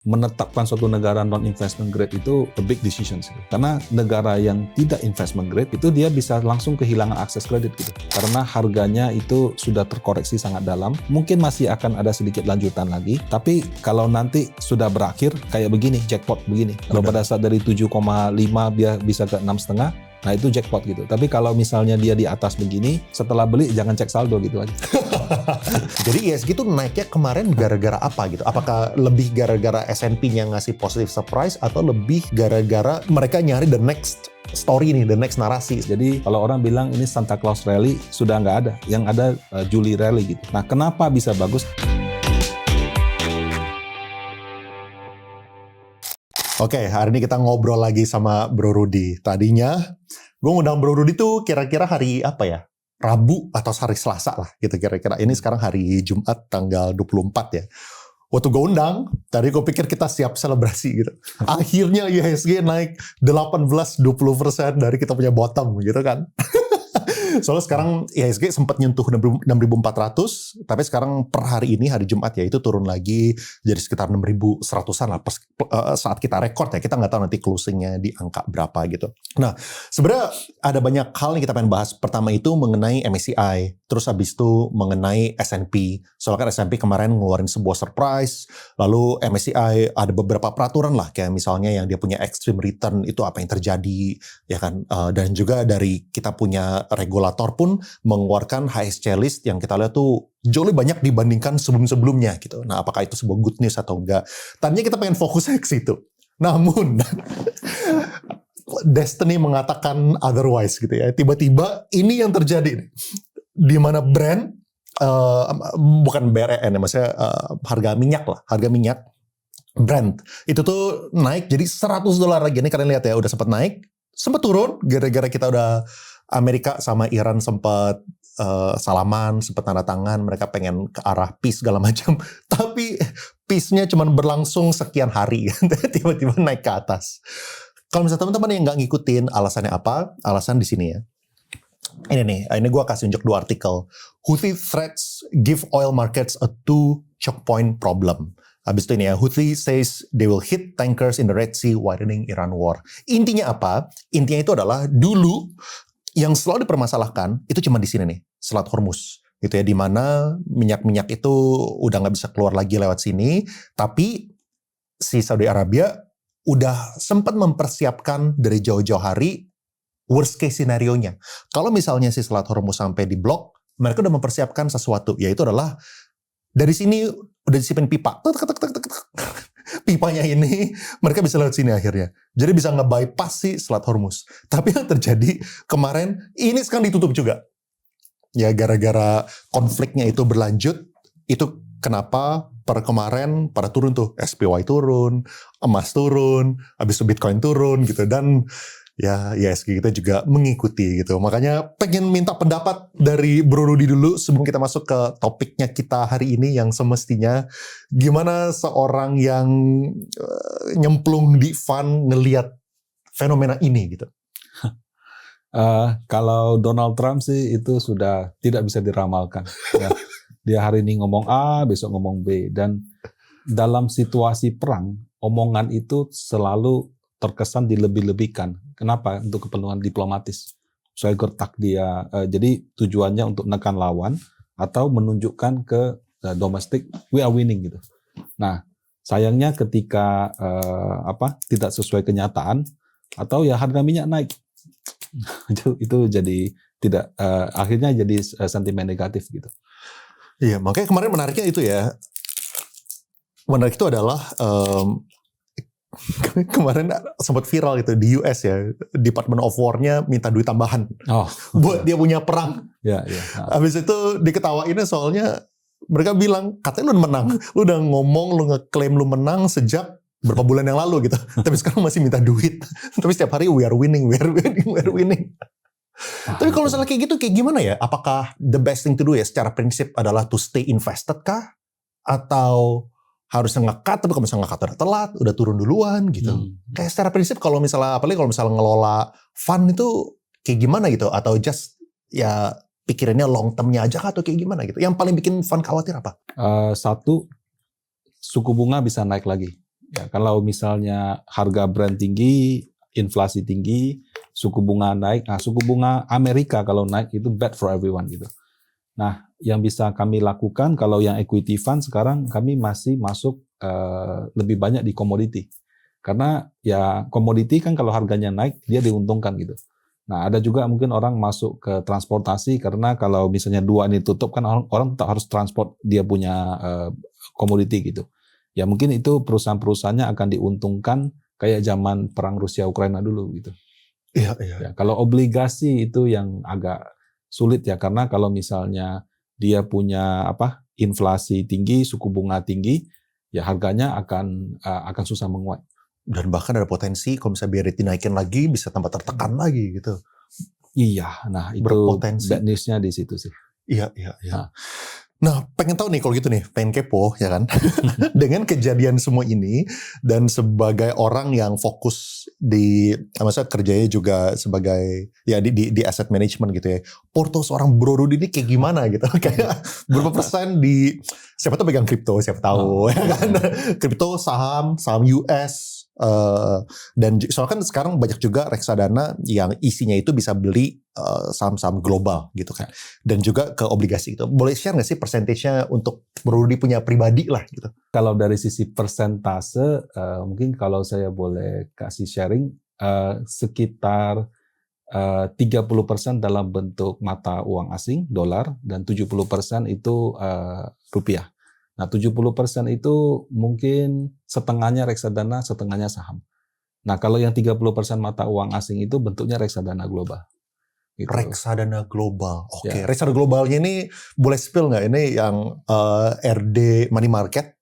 menetapkan suatu negara non-investment grade itu a big decision sih. Karena negara yang tidak investment grade itu dia bisa langsung kehilangan akses kredit gitu. Karena harganya itu sudah terkoreksi sangat dalam. Mungkin masih akan ada sedikit lanjutan lagi. Tapi kalau nanti sudah berakhir kayak begini, jackpot begini. Kalau pada saat dari 7,5 dia bisa ke 6,5, nah itu jackpot gitu. Tapi kalau misalnya dia di atas begini, setelah beli jangan cek saldo gitu aja. Jadi ISG itu naiknya kemarin gara-gara apa gitu? Apakah lebih gara-gara S&P-nya ngasih positive surprise atau lebih gara-gara mereka nyari the next story nih, the next narasi? Jadi kalau orang bilang ini Santa Claus Rally sudah nggak ada, yang ada Juli Rally gitu. Nah kenapa bisa bagus? Oke, hari ini kita ngobrol lagi sama Bro Rudy. Tadinya gue ngundang Bro Rudy tuh kira-kira hari apa ya? Rabu atau hari Selasa lah gitu kira-kira. Ini sekarang hari Jumat tanggal 24 ya. Waktu gue undang, tadi gue pikir kita siap selebrasi gitu. Akhirnya IHSG naik 18-20% dari kita punya bottom gitu kan. Soalnya sekarang IHSG sempat nyentuh 6.400, tapi sekarang per hari ini, hari Jumat ya, itu turun lagi jadi sekitar 6.100-an lah saat kita record ya. Kita nggak tahu nanti closingnya di angka berapa gitu. Nah, sebenarnya ada banyak hal yang kita pengen bahas. Pertama itu mengenai MSCI, terus habis itu mengenai S&P. Soalnya kan S&P kemarin ngeluarin sebuah surprise, lalu MSCI ada beberapa peraturan lah, kayak misalnya yang dia punya extreme return, itu apa yang terjadi, ya kan. Dan juga dari kita punya regulator pun mengeluarkan HSC list yang kita lihat tuh jauh lebih banyak dibandingkan sebelum-sebelumnya gitu. Nah, apakah itu sebuah good news atau enggak? Tadinya kita pengen fokusnya ke situ. Namun Destiny mengatakan otherwise gitu ya. Tiba-tiba ini yang terjadi nih. Di mana brand bukan BRN ya, maksudnya harga minyak lah, harga minyak Brent itu tuh naik jadi $100 lagi. Ini kalian lihat ya, udah sempat naik, sempat turun gara-gara kita udah Amerika sama Iran sempat salaman, sempat tanda tangan, mereka pengen ke arah peace segala macam. Tapi peace-nya cuma berlangsung sekian hari, tiba-tiba naik ke atas. Kalau misalnya teman-teman yang nggak ngikutin alasannya apa, alasan di sini ya. Ini gue kasih unjuk 2 artikel. Houthi threats give oil markets a 2 choke point problem. Habis itu ini ya, Houthi says they will hit tankers in the Red Sea widening Iran war. Intinya apa? Intinya itu adalah dulu yang selalu dipermasalahkan itu cuma di sini nih, Selat Hormuz. Gitu ya, di mana minyak-minyak itu udah nggak bisa keluar lagi lewat sini, tapi si Saudi Arabia udah sempat mempersiapkan dari jauh-jauh hari worst case scenario-nya. Kalau misalnya si Selat Hormuz sampai di blok, mereka udah mempersiapkan sesuatu, yaitu adalah dari sini udah disiapin pipa. Pipanya ini mereka bisa lewat sini akhirnya. Jadi bisa nge-bypass si Selat Hormuz. Tapi yang terjadi kemarin, ini sekarang ditutup juga. Ya gara-gara konfliknya itu berlanjut, itu kenapa per kemarin pada turun tuh. SPY turun, emas turun, habis itu Bitcoin turun gitu. Dan ya ISG kita juga mengikuti gitu. Makanya pengen minta pendapat dari Bro Rudy dulu sebelum kita masuk ke topiknya kita hari ini yang semestinya gimana seorang yang nyemplung di fund ngelihat fenomena ini gitu. Kalau Donald Trump sih itu sudah tidak bisa diramalkan. Ya. Dia hari ini ngomong A, besok ngomong B. Dan dalam situasi perang, omongan itu selalu terkesan dilebih-lebihkan. Kenapa? Untuk keperluan diplomatis. Supaya gertak dia. Jadi tujuannya untuk menekan lawan atau menunjukkan ke domestik we are winning gitu. Nah, sayangnya ketika tidak sesuai kenyataan atau ya harga minyak naik. itu jadi tidak akhirnya jadi sentimen negatif gitu. Iya, makanya kemarin menariknya itu ya. Menarik itu adalah kemarin sempat viral gitu di US ya, Department of War-nya minta duit tambahan buat dia punya perang. Ya. Habis itu diketawainnya soalnya mereka bilang katanya lu menang, lu udah ngomong, lu ngeklaim lu menang sejak berapa bulan yang lalu gitu, tapi sekarang masih minta duit. Tapi setiap hari we are winning. Tapi kalau misalnya kayak gitu, kayak gimana ya? Apakah the best thing to do ya secara prinsip adalah to stay invested kah? Atau harusnya nge-cut, tapi kalau misalnya nge-cut udah telat, udah turun duluan gitu. Kayak secara prinsip kalau misalnya, apalagi kalau misalnya ngelola fund itu kayak gimana gitu? Atau just ya pikirannya long term-nya aja kah? Atau kayak gimana gitu? Yang paling bikin fund khawatir apa? Satu, suku bunga bisa naik lagi. Ya, kalau misalnya harga Brent tinggi, inflasi tinggi, suku bunga naik. Nah, suku bunga Amerika kalau naik itu bad for everyone gitu. Nah, yang bisa kami lakukan kalau yang equity fund sekarang kami masih masuk lebih banyak di komoditi. Karena ya komoditi kan kalau harganya naik dia diuntungkan gitu. Nah, ada juga mungkin orang masuk ke transportasi karena kalau misalnya dua ini tutup kan orang tak harus transport dia punya komoditi gitu. Ya mungkin itu perusahaan-perusahaannya akan diuntungkan kayak zaman perang Rusia Ukraina dulu gitu. Iya. Ya, kalau obligasi itu yang agak sulit ya karena kalau misalnya dia punya inflasi tinggi, suku bunga tinggi, ya harganya akan susah menguat. Dan bahkan ada potensi kalau misalnya biar dinaikin lagi bisa tambah tertekan lagi gitu. Iya, nah itu Berpotensi. bad news-nya di situ sih. Iya. Nah, pengen tahu nih kalau gitu nih, pengen kepo ya kan. Dengan kejadian semua ini dan sebagai orang yang fokus di maksudnya kerjanya juga sebagai ya di asset management gitu ya. Porto seorang Bro Rudy ini kayak gimana gitu. Kayak berapa persen di siapa tuh pegang kripto, siapa tahu ya kan. Kripto, saham US dan soalnya kan sekarang banyak juga reksadana yang isinya itu bisa beli saham-saham global gitu kan. Dan juga ke obligasi itu. Boleh share nggak sih persentasenya untuk Bro Rudy punya pribadi lah gitu? Kalau dari sisi persentase, mungkin kalau saya boleh kasih sharing, sekitar 30% dalam bentuk mata uang asing, dolar, dan 70% itu rupiah. Nah 70% itu mungkin setengahnya reksadana, setengahnya saham. Nah kalau yang 30% mata uang asing itu bentuknya reksadana global. Gitu. Reksadana global. Oke. Ya. Reksadana globalnya ini boleh spill nggak? Ini yang RD money market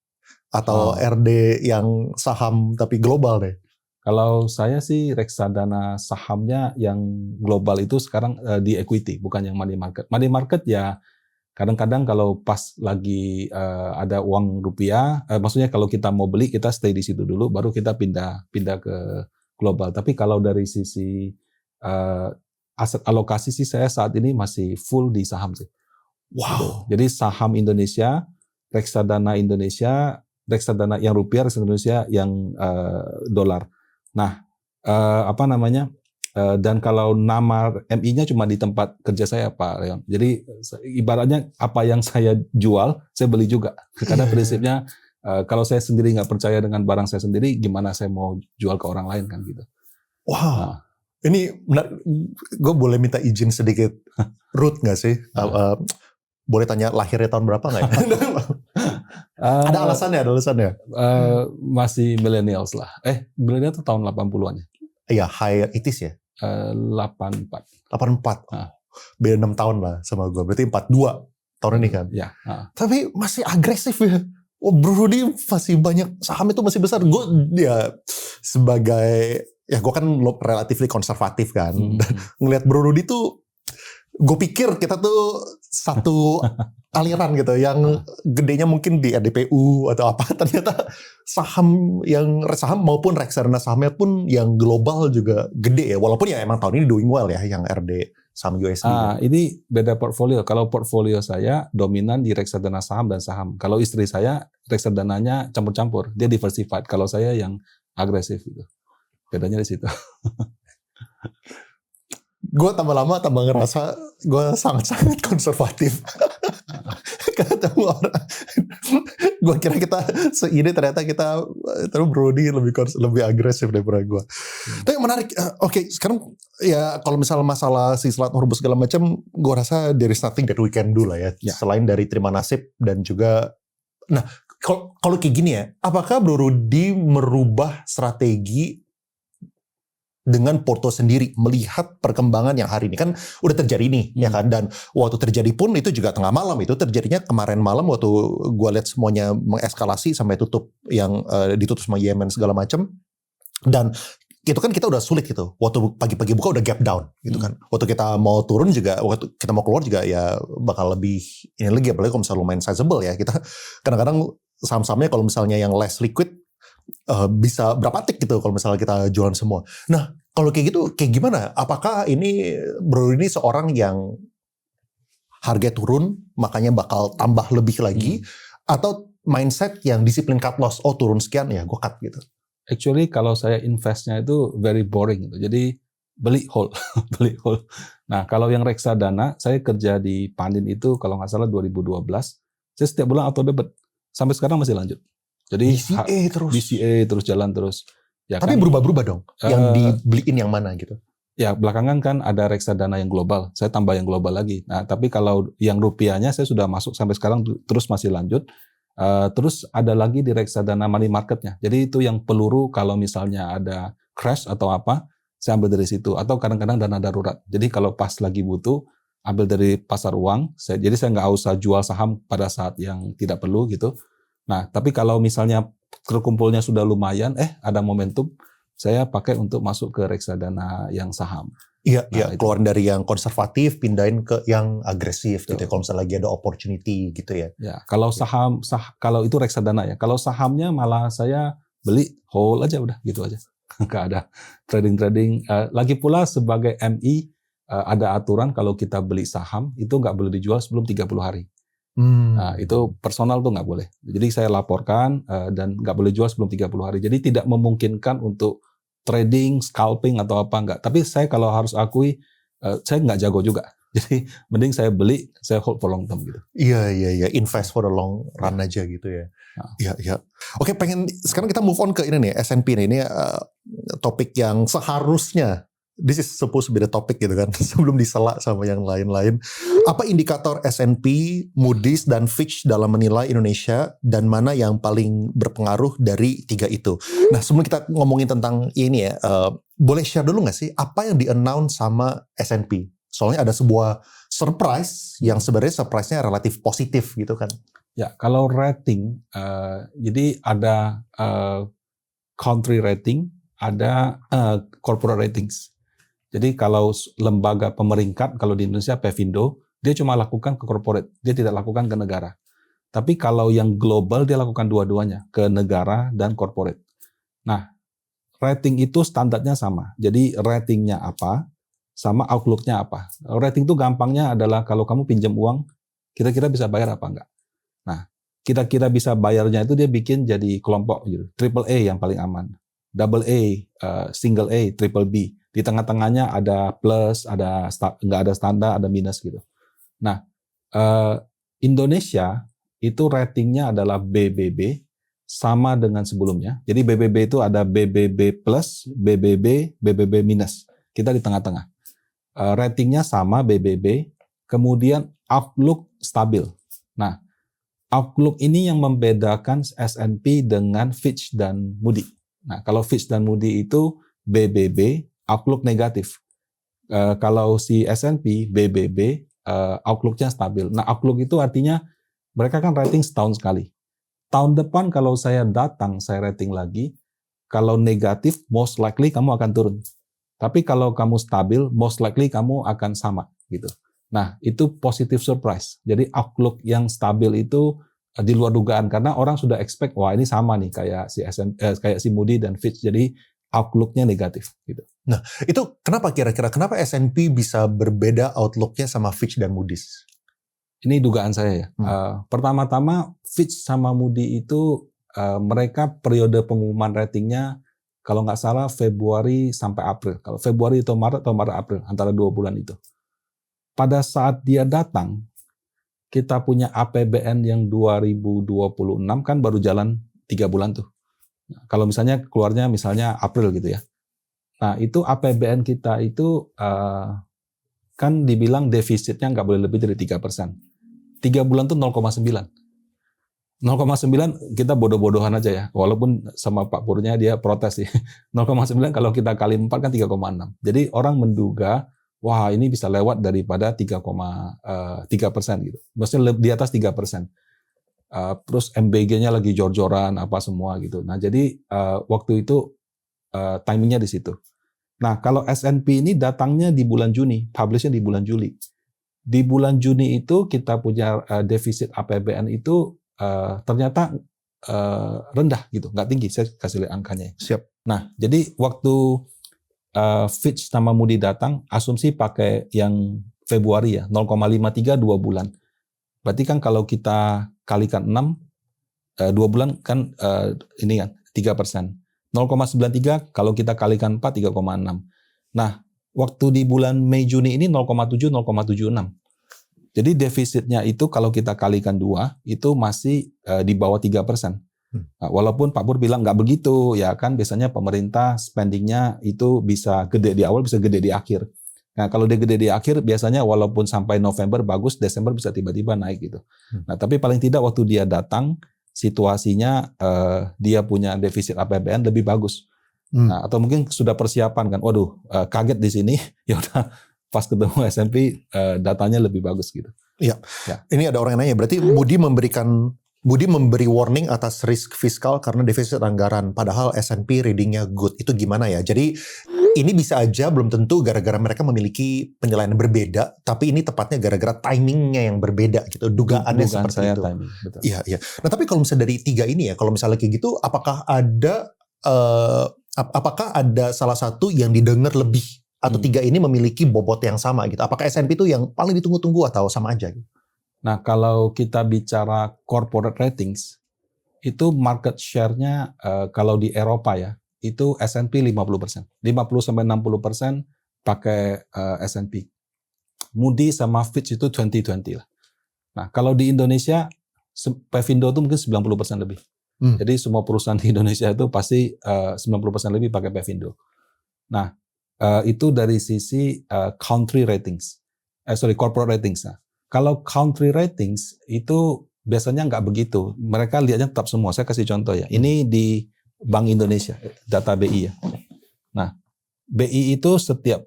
atau RD yang saham tapi global deh? Kalau saya sih reksadana sahamnya yang global itu sekarang di equity, bukan yang money market. Money market ya kadang-kadang kalau pas lagi ada uang rupiah, maksudnya kalau kita mau beli kita stay di situ dulu, baru kita pindah ke global. Tapi kalau dari sisi aset alokasi sih saya saat ini masih full di saham sih. Wow. Gitu. Jadi saham Indonesia, reksadana yang rupiah, reksadana Indonesia yang dolar. Nah, dan kalau nama MI-nya cuma di tempat kerja saya Pak Leon. Jadi ibaratnya apa yang saya jual, saya beli juga. Karena prinsipnya kalau saya sendiri nggak percaya dengan barang saya sendiri, gimana saya mau jual ke orang lain kan gitu. Wow. Nah. Ini gue boleh minta izin sedikit root nggak sih? Boleh tanya lahirnya tahun berapa nggak ya? Ada alasannya? Masih millennials lah. Millennial itu tahun 80-an ya? Iya, high 80s ya? 84. Beda 6 tahun lah sama gue. Berarti 42 tahun ini kan? Ya. Tapi masih agresif ya. Oh, Bro Rudy masih banyak saham itu masih besar. Gue ya sebagai ya gue kan relatif konservatif kan. Ngelihat Bro Rudy tuh gue pikir kita tuh satu aliran gitu yang gedenya mungkin di RDPU atau apa, ternyata saham maupun reksadana sahamnya pun yang global juga gede ya, walaupun ya emang tahun ini doing well ya yang RD saham USD. Ini beda portfolio. Kalau portfolio saya dominan di reksadana saham dan saham. Kalau istri saya reksadananya campur-campur, dia diversified. Kalau saya yang agresif gitu. Bedanya di situ. Gue tambah lama tambah ngerasa gue sangat-sangat konservatif. Ketemu orang, gue kira kita seini, ternyata kita terus Brody lebih agresif daripada gue. Tapi menarik. Oke, sekarang ya kalau misalnya masalah si Selat Hormuz segala macam, gue rasa there is nothing that we can do lah ya. Selain dari terima nasib dan juga, nah kalau kayak gini ya, apakah Bro Rudy merubah strategi dengan Porto sendiri melihat perkembangan yang hari ini kan udah terjadi nih ya kan, dan waktu terjadi pun itu juga tengah malam, itu terjadinya kemarin malam waktu gue lihat semuanya mengeskalasi sampai tutup yang ditutup sama Yemen segala macam, dan itu kan kita udah sulit gitu, waktu pagi-pagi buka udah gap down gitu kan, waktu kita mau turun juga, waktu kita mau keluar juga ya bakal lebih ini lagi, apalagi kalau misalnya lumayan sizable ya, kita kadang-kadang saham-sahamnya kalau misalnya yang less liquid bisa berapa tik gitu kalau misalnya kita jualan semua. Nah kalau kayak gitu kayak gimana? Apakah ini Bro ini seorang yang harga turun makanya bakal tambah lebih lagi, atau mindset yang disiplin cut loss. Oh turun sekian ya gue cut gitu. Actually kalau saya investnya itu very boring gitu. Jadi beli hold, beli hold. Nah kalau yang reksadana, saya kerja di Pandin itu kalau nggak salah 2012, saya setiap bulan auto debit. Sampai sekarang masih lanjut. Jadi DCA terus. DCA terus jalan terus. Ya Tapi kan, berubah-berubah dong. Yang dibeliin yang mana gitu. ya belakangan kan ada reksadana yang global, saya tambah yang global lagi. Nah tapi kalau yang rupiahnya saya sudah masuk sampai sekarang terus masih lanjut. Terus ada lagi di reksadana money marketnya. Jadi itu yang peluru kalau misalnya ada crash atau apa, saya ambil dari situ. Atau kadang-kadang dana darurat. Jadi kalau pas lagi butuh, ambil dari pasar uang. Jadi saya nggak usah jual saham pada saat yang tidak perlu gitu. Nah tapi kalau misalnya terkumpulnya sudah lumayan, ada momentum, saya pakai untuk masuk ke reksadana yang saham. Iya, keluarin dari yang konservatif, pindahin ke yang agresif gitu ya. Betul. Kalau misalnya lagi ada opportunity gitu ya. Ya, kalau kalau itu reksadana ya. Kalau sahamnya malah saya beli hold aja udah gitu aja. Nggak ada trading. Lagi pula sebagai MI ada aturan kalau kita beli saham itu nggak boleh dijual sebelum 30 hari. Nah, itu personal tuh nggak boleh. Jadi saya laporkan dan nggak boleh jual sebelum 30 hari. Jadi tidak memungkinkan untuk trading, scalping atau apa enggak. Tapi saya kalau harus akui, saya nggak jago juga. Jadi mending saya beli, saya hold for long term gitu. Iya. Invest for the long run aja gitu ya. Iya. Oke, sekarang kita move on ke ini nih, S&P nih. Ini topik yang seharusnya, this is supposed to be the topic gitu kan, sebelum disela sama yang lain-lain. Apa indikator S&P, Moody's, dan Fitch dalam menilai Indonesia, dan mana yang paling berpengaruh dari tiga itu? Nah, sebelum kita ngomongin tentang ini ya, boleh share dulu nggak sih apa yang di-announce sama S&P? Soalnya ada sebuah surprise yang sebenarnya surprise-nya relatif positif gitu kan. Ya, kalau rating, jadi ada country rating, ada corporate ratings. Jadi kalau lembaga pemeringkat, kalau di Indonesia Pevindo, dia cuma lakukan ke corporate, dia tidak lakukan ke negara. Tapi kalau yang global, dia lakukan dua-duanya, ke negara dan corporate. Nah, rating itu standarnya sama. Jadi ratingnya apa, sama outlook-nya apa. Rating itu gampangnya adalah kalau kamu pinjam uang, kira-kira bisa bayar apa enggak. Nah, kira-kira bisa bayarnya itu dia bikin jadi kelompok gitu. Triple A yang paling aman. Double A, single A, triple B. Di tengah-tengahnya ada plus, nggak ada standar, ada minus gitu. Nah, Indonesia itu ratingnya adalah BBB, sama dengan sebelumnya. Jadi BBB itu ada BBB plus, BBB, BBB minus. Kita di tengah-tengah. Ratingnya sama BBB, kemudian outlook stabil. Nah, outlook ini yang membedakan S&P dengan Fitch dan Moody. Nah, kalau Fitch dan Moody itu BBB, outlook negatif. Kalau si S&P, BBB, outlook-nya stabil. Nah, outlook itu artinya mereka kan rating setahun sekali. Tahun depan kalau saya datang, saya rating lagi, kalau negatif, most likely kamu akan turun. Tapi kalau kamu stabil, most likely kamu akan sama gitu. Nah, itu positive surprise. Jadi outlook yang stabil itu di luar dugaan karena orang sudah expect wah ini sama nih kayak si Moody dan Fitch. Jadi outlook-nya negatif gitu. Nah, itu kenapa kira-kira kenapa S&P bisa berbeda outlook-nya sama Fitch dan Moody's? Ini dugaan saya ya. Pertama-tama Fitch sama Moody itu mereka periode pengumuman ratingnya kalau nggak salah Februari sampai April. Kalau Februari atau Maret April, antara 2 bulan itu. Pada saat dia datang, kita punya APBN yang 2026 kan baru jalan 3 bulan tuh. Nah, kalau misalnya keluarnya misalnya April gitu ya. Nah itu APBN kita itu kan dibilang defisitnya nggak boleh lebih dari 3%. 3 bulan tuh 0,9. 0,9 kita bodoh-bodohan aja ya. Walaupun sama Pak Purnya dia protes sih. 0,9 kalau kita kali 4 kan 3,6. Jadi orang menduga, wah ini bisa lewat daripada 3,3% gitu. Maksudnya di atas 3%. Terus MBG-nya lagi jor-joran apa semua gitu. Nah jadi waktu itu timingnya di situ. Nah kalau S&P ini datangnya di bulan Juni, publishnya di bulan Juli. Di bulan Juni itu kita punya defisit APBN itu ternyata rendah gitu, nggak tinggi. Saya kasih lihat angkanya. Siap. Nah, jadi waktu Fitch sama Moody datang, asumsi pakai yang Februari ya, 0,53 2 bulan. Berarti kan kalau kita kalikan 6, 2 bulan kan ini kan 3%. 0,93 kalau kita kalikan 4 3,6. Nah, waktu di bulan Mei Juni ini 0,7 0,76. Jadi defisitnya itu kalau kita kalikan 2 itu masih di bawah 3%. Nah, walaupun Pak Pur bilang nggak begitu, ya kan biasanya pemerintah spendingnya itu bisa gede di awal, bisa gede di akhir. Nah kalau dia gede di akhir, biasanya walaupun sampai November bagus, Desember bisa tiba-tiba naik gitu. Nah tapi paling tidak waktu dia datang, situasinya dia punya defisit APBN lebih bagus. Nah, atau mungkin sudah persiapan kan, waduh kaget di sini, ya udah pas ketemu S&P datanya lebih bagus gitu. Iya. Ya. Ini ada orang yang nanya, berarti Budi memberi warning atas risk fiskal karena defisit anggaran, padahal S&P readingnya good. Itu gimana ya? Jadi ini bisa aja belum tentu gara-gara mereka memiliki penilaian berbeda, tapi ini tepatnya gara-gara timingnya yang berbeda gitu. Dugaannya seperti itu. Iya, iya. Nah tapi kalau misalnya dari 3 ini ya, kalau misalnya kayak gitu, apakah ada salah satu yang didengar lebih? Atau 3 ini memiliki bobot yang sama gitu? Apakah S&P itu yang paling ditunggu-tunggu atau sama aja gitu? Nah, kalau kita bicara corporate ratings, itu market share-nya kalau di Eropa ya, itu S&P 50%. 50-60% pakai S&P. Moody sama Fitch itu 20-20 lah. Nah, kalau di Indonesia, Pevindo itu mungkin 90% lebih. Jadi semua perusahaan di Indonesia itu pasti 90% lebih pakai Pevindo. Nah, itu dari sisi country ratings. Corporate ratings. Nah, kalau country ratings itu biasanya nggak begitu. Mereka lihatnya tetap semua. Saya kasih contoh ya. Ini di Bank Indonesia, data BI ya. Nah, BI itu setiap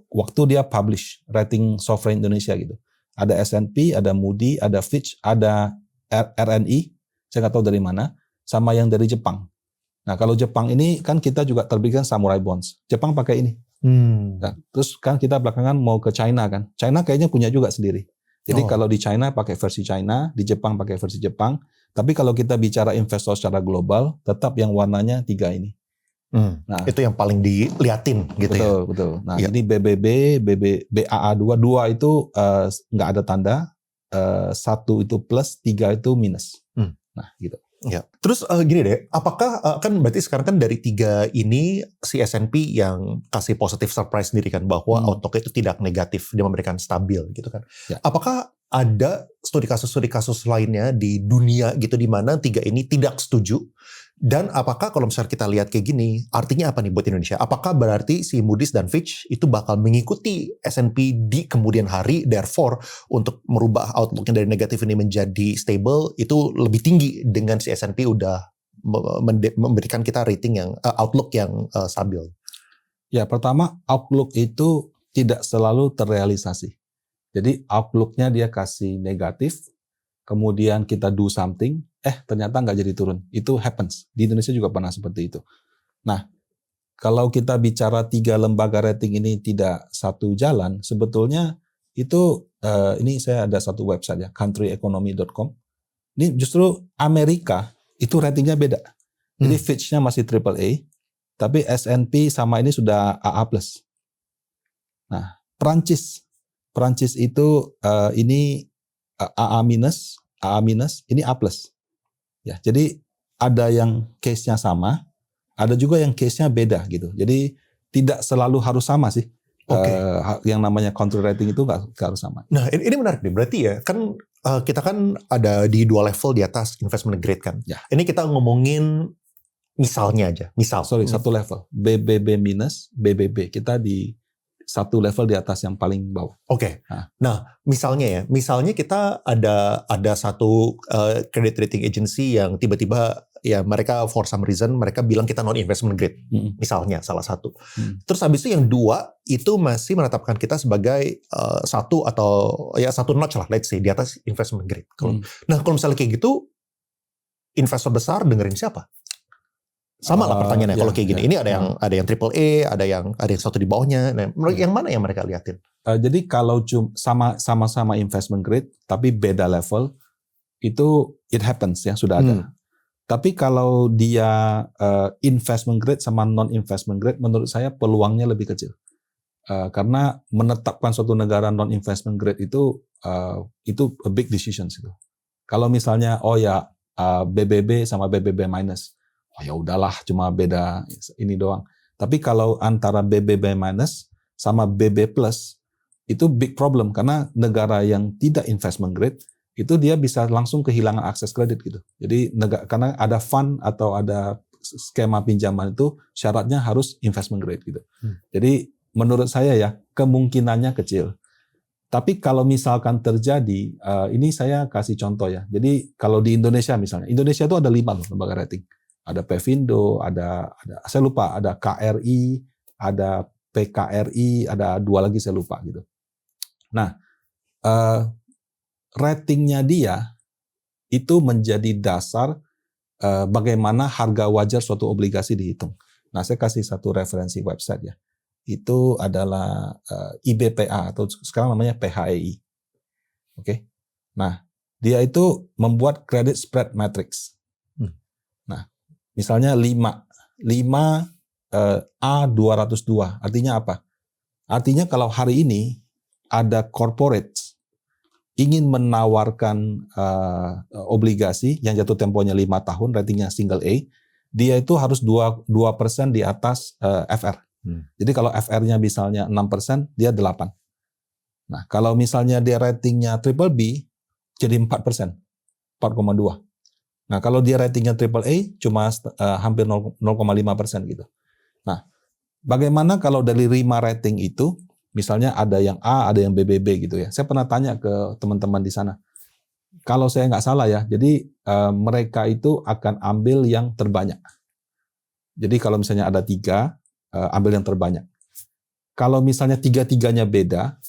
waktu dia publish rating sovereign Indonesia gitu. Ada S&P, ada Moody, ada Fitch, ada RNI. Saya nggak tahu dari mana. Sama yang dari Jepang. Nah, kalau Jepang ini kan kita juga terbitkan Samurai Bonds. Jepang pakai ini. Nah, terus kan kita belakangan mau ke China kan. China kayaknya punya juga sendiri. Jadi kalau di China pakai versi China, di Jepang pakai versi Jepang. Tapi kalau kita bicara investor secara global, tetap yang warnanya 3 ini. Nah, itu yang paling diliatin gitu betul, ya. Betul. Nah, ini BBB, BAA2 itu nggak ada tanda, 1 itu plus, 3 itu minus. Nah, gitu. Ya. Terus gini deh, apakah kan berarti sekarang kan dari 3 ini si S&P yang kasih positif surprise sendiri kan bahwa outlook itu tidak negatif, dia memberikan stabil gitu kan. Ya. Apakah ada studi kasus lainnya di dunia gitu di mana 3 ini tidak setuju? Dan apakah kalau misalnya kita lihat kayak gini, artinya apa nih buat Indonesia? Apakah berarti si Moody's dan Fitch itu bakal mengikuti S&P di kemudian hari, therefore untuk merubah outlooknya dari negatif ini menjadi stable itu lebih tinggi dengan si S&P udah memberikan kita rating yang outlook yang stabil? Ya, pertama outlook itu tidak selalu terrealisasi. Jadi outlooknya dia kasih negatif, kemudian kita do something, ternyata nggak jadi turun. Itu happens. Di Indonesia juga pernah seperti itu. Nah, kalau kita bicara 3 lembaga rating ini tidak satu jalan, sebetulnya itu, ini saya ada satu website ya, countryeconomy.com. Ini justru Amerika itu ratingnya beda. Jadi Fitch-nya masih AAA, tapi S&P sama ini sudah AA+. Nah, Perancis itu ini AA-, ini A+. Ya, jadi ada yang case-nya sama, ada juga yang case-nya beda gitu. Jadi tidak selalu harus sama sih. Yang namanya country rating itu nggak harus sama. Nah, ini menarik nih. Berarti ya kan kita kan ada di 2 level di atas investment grade kan. Ya. Ini kita ngomongin misalnya aja. Satu level. BBB-, BBB. Kita di 1 level di atas yang paling bawah. Nah, misalnya kita ada satu credit rating agency yang tiba-tiba ya mereka for some reason mereka bilang kita non investment grade, misalnya salah satu. Terus habis itu yang 2 itu masih menetapkan kita sebagai 1 atau ya 1 notch lah, let's say di atas investment grade. Nah, kalau misalnya kayak gitu, investor besar dengerin siapa? Sama lah pertanyaannya kalau kayak gini. Ini ada yang AAA, ada yang 1 di bawahnya. Nah, yang mana yang mereka liatin? Jadi kalau sama-sama investment grade tapi beda level, itu it happens ya, sudah ada. Tapi kalau dia investment grade sama non investment grade, menurut saya peluangnya lebih kecil. Karena menetapkan suatu negara non investment grade itu a big decision gitu. Kalau misalnya BBB sama BBB minus. Oh ya udahlah, cuma beda ini doang. Tapi kalau antara BBB minus sama BB plus itu big problem karena negara yang tidak investment grade itu dia bisa langsung kehilangan akses kredit gitu. Jadi karena ada fund atau ada skema pinjaman itu syaratnya harus investment grade gitu. Jadi menurut saya ya kemungkinannya kecil. Tapi kalau misalkan terjadi, ini saya kasih contoh ya. Jadi kalau di Indonesia misalnya, Indonesia itu ada 5 loh lembaga rating. Ada Pevindo, ada saya lupa, ada KRI, ada PKRI, ada 2 lagi saya lupa gitu. Nah, ratingnya dia itu menjadi dasar bagaimana harga wajar suatu obligasi dihitung. Nah, saya kasih satu referensi website ya. Itu adalah IBPA atau sekarang namanya PHEI. Oke. Nah, dia itu membuat credit spread matrix. Nah, misalnya 5 A202, artinya apa? Artinya kalau hari ini ada corporate ingin menawarkan obligasi yang jatuh temponya 5 tahun, ratingnya single A, dia itu harus 2% di atas FR. Jadi kalau FR-nya misalnya 6%, dia 8. Nah, kalau misalnya dia ratingnya triple B, jadi 4%, 4,2. Nah, kalau dia ratingnya triple A, cuma hampir 0,5% gitu. Nah, bagaimana kalau dari 5 rating itu, misalnya ada yang A, ada yang BBB gitu ya. Saya pernah tanya ke teman-teman di sana. Kalau saya nggak salah ya, jadi mereka itu akan ambil yang terbanyak. Jadi kalau misalnya ada 3, ambil yang terbanyak. Kalau misalnya 3-3-nya beda,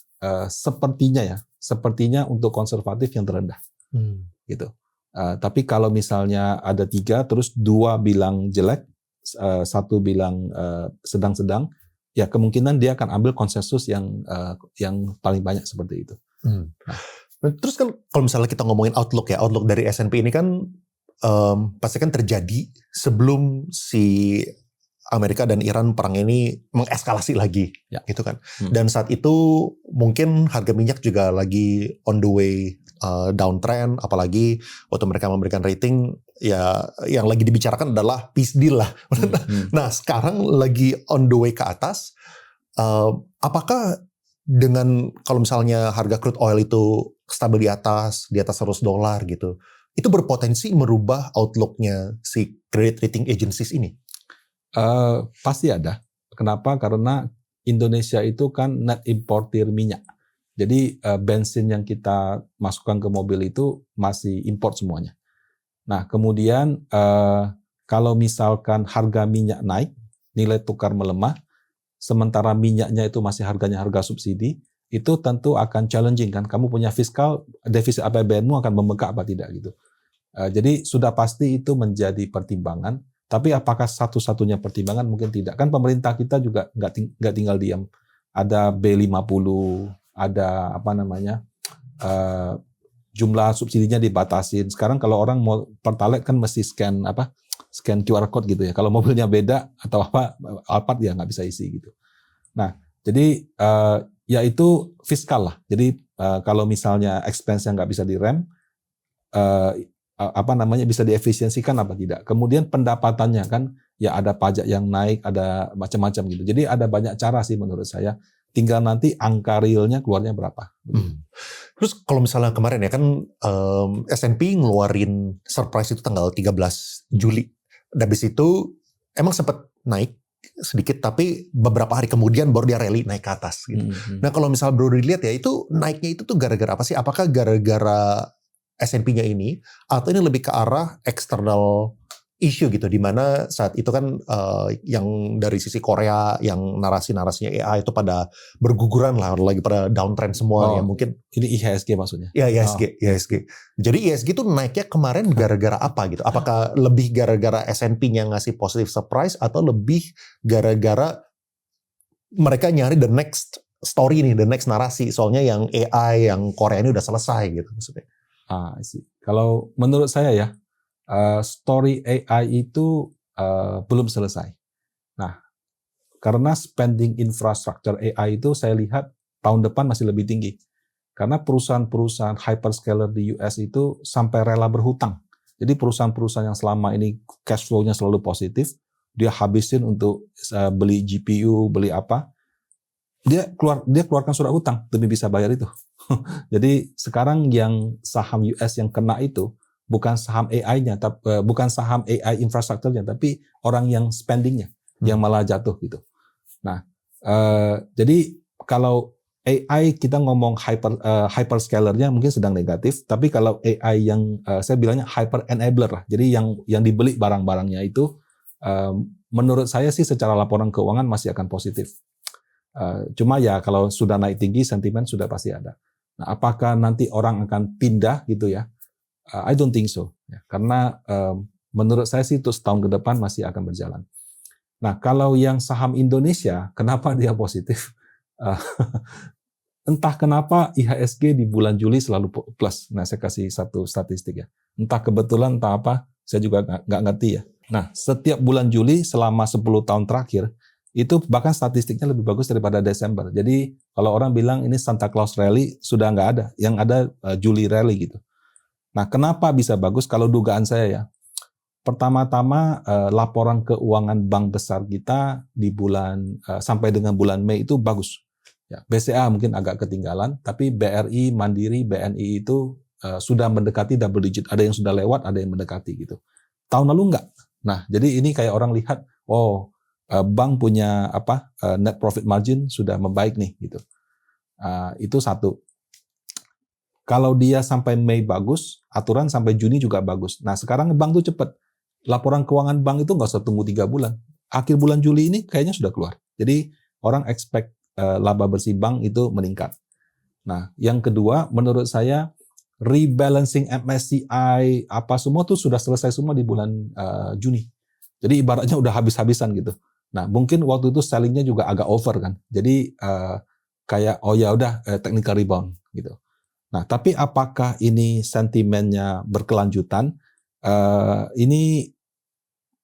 sepertinya untuk konservatif yang terendah. Gitu. Tapi kalau misalnya ada 3, terus 2 bilang jelek, 1 bilang sedang-sedang, ya kemungkinan dia akan ambil konsensus yang paling banyak seperti itu. Nah, terus kan kalau misalnya kita ngomongin outlook dari S&P ini kan pasti kan terjadi sebelum si Amerika dan Iran perang ini mengeskalasi lagi, gitu kan. Dan saat itu mungkin harga minyak juga lagi on the way downtrend, apalagi waktu mereka memberikan rating, ya yang lagi dibicarakan adalah peace deal lah. Nah, sekarang lagi on the way ke atas. Apakah dengan kalau misalnya harga crude oil itu stabil di atas $100 gitu, itu berpotensi merubah outlooknya si credit rating agencies ini? Pasti ada. Kenapa? Karena Indonesia itu kan net importer minyak. Jadi bensin yang kita masukkan ke mobil itu masih import semuanya. Nah, kemudian kalau misalkan harga minyak naik, nilai tukar melemah, sementara minyaknya itu masih harganya harga subsidi, itu tentu akan challenging kan. Kamu punya fiskal, defisit APBN-mu akan membengkak apa tidak gitu. Jadi sudah pasti itu menjadi pertimbangan. Tapi apakah satu-satunya pertimbangan? Mungkin tidak. Kan pemerintah kita juga nggak tinggal diam. Ada B50, ada jumlah subsidinya dibatasin. Sekarang kalau orang mau Pertalite kan mesti scan QR code gitu ya. Kalau mobilnya beda atau Alphard ya nggak bisa isi gitu. Nah, jadi ya itu fiskal lah. Jadi kalau misalnya expense yang nggak bisa direm, bisa diefisiensikan apa tidak. Kemudian pendapatannya kan ya ada pajak yang naik, ada macam-macam gitu. Jadi ada banyak cara sih menurut saya. Tinggal nanti angka realnya keluarnya berapa. Terus kalau misalnya kemarin ya kan S&P ngeluarin surprise itu tanggal 13 Juli. Habis itu emang sempat naik sedikit, tapi beberapa hari kemudian baru dia rally naik ke atas gitu. Nah, kalau misal baru dilihat ya, itu naiknya itu tuh gara-gara apa sih? Apakah gara-gara S&P-nya ini, atau ini lebih ke arah external issue gitu, di mana saat itu kan yang dari sisi Korea yang narasi-narasinya AI itu pada berguguran lah, lagi pada downtrend semua ya mungkin. Ini IHSG maksudnya? Ya, IHSG. Jadi IHSG itu naiknya kemarin gara-gara apa gitu? Apakah lebih gara-gara S&P-nya ngasih positive surprise, atau lebih gara-gara mereka nyari the next story nih, the next narasi, soalnya yang AI yang Korea ini udah selesai gitu maksudnya? Kalau menurut saya ya, story AI itu belum selesai. Nah, karena spending infrastructure AI itu saya lihat tahun depan masih lebih tinggi. Karena perusahaan-perusahaan hyperscaler di US itu sampai rela berhutang. Jadi perusahaan-perusahaan yang selama ini cash flow-nya selalu positif, dia habisin untuk beli GPU, beli apa, dia keluarkan surat hutang demi bisa bayar itu. Jadi sekarang yang saham US yang kena itu bukan saham AI-nya, bukan saham AI infrastrukturnya, tapi orang yang spending-nya yang malah jatuh gitu. Nah, jadi kalau AI kita ngomong hyperscaler-nya mungkin sedang negatif, tapi kalau AI yang saya bilangnya hyper enabler lah. Jadi yang dibeli barang-barangnya itu menurut saya sih secara laporan keuangan masih akan positif. Cuma ya kalau sudah naik tinggi sentimen sudah pasti ada. Nah, apakah nanti orang akan pindah gitu ya? I don't think so. Ya, karena menurut saya sih untuk setahun ke depan masih akan berjalan. Nah, kalau yang saham Indonesia, kenapa dia positif? Entah kenapa IHSG di bulan Juli selalu plus. Nah, saya kasih satu statistik ya. Entah kebetulan, entah apa, saya juga nggak ngerti ya. Nah, setiap bulan Juli selama 10 tahun terakhir, itu bahkan statistiknya lebih bagus daripada Desember. Jadi kalau orang bilang ini Santa Claus Rally, sudah nggak ada. Yang ada Juli Rally gitu. Nah, kenapa bisa bagus? Kalau dugaan saya ya, pertama-tama laporan keuangan bank besar kita di bulan sampai dengan bulan Mei itu bagus. Ya, BCA mungkin agak ketinggalan, tapi BRI, Mandiri, BNI itu sudah mendekati double digit. Ada yang sudah lewat, ada yang mendekati gitu. Tahun lalu enggak. Nah, jadi ini kayak orang lihat, bank punya net profit margin sudah membaik nih gitu. Itu satu. Kalau dia sampai Mei bagus, aturan sampai Juni juga bagus. Nah, sekarang bank tuh cepat. Laporan keuangan bank itu nggak usah tunggu 3 bulan. Akhir bulan Juli ini kayaknya sudah keluar. Jadi orang expect laba bersih bank itu meningkat. Nah, yang kedua menurut saya rebalancing MSCI apa semua tuh sudah selesai semua di bulan Juni. Jadi ibaratnya udah habis-habisan gitu. Nah, mungkin waktu itu sellingnya juga agak over kan. Jadi kayak ya udah technical rebound gitu. Nah, tapi apakah ini sentimennya berkelanjutan? Ini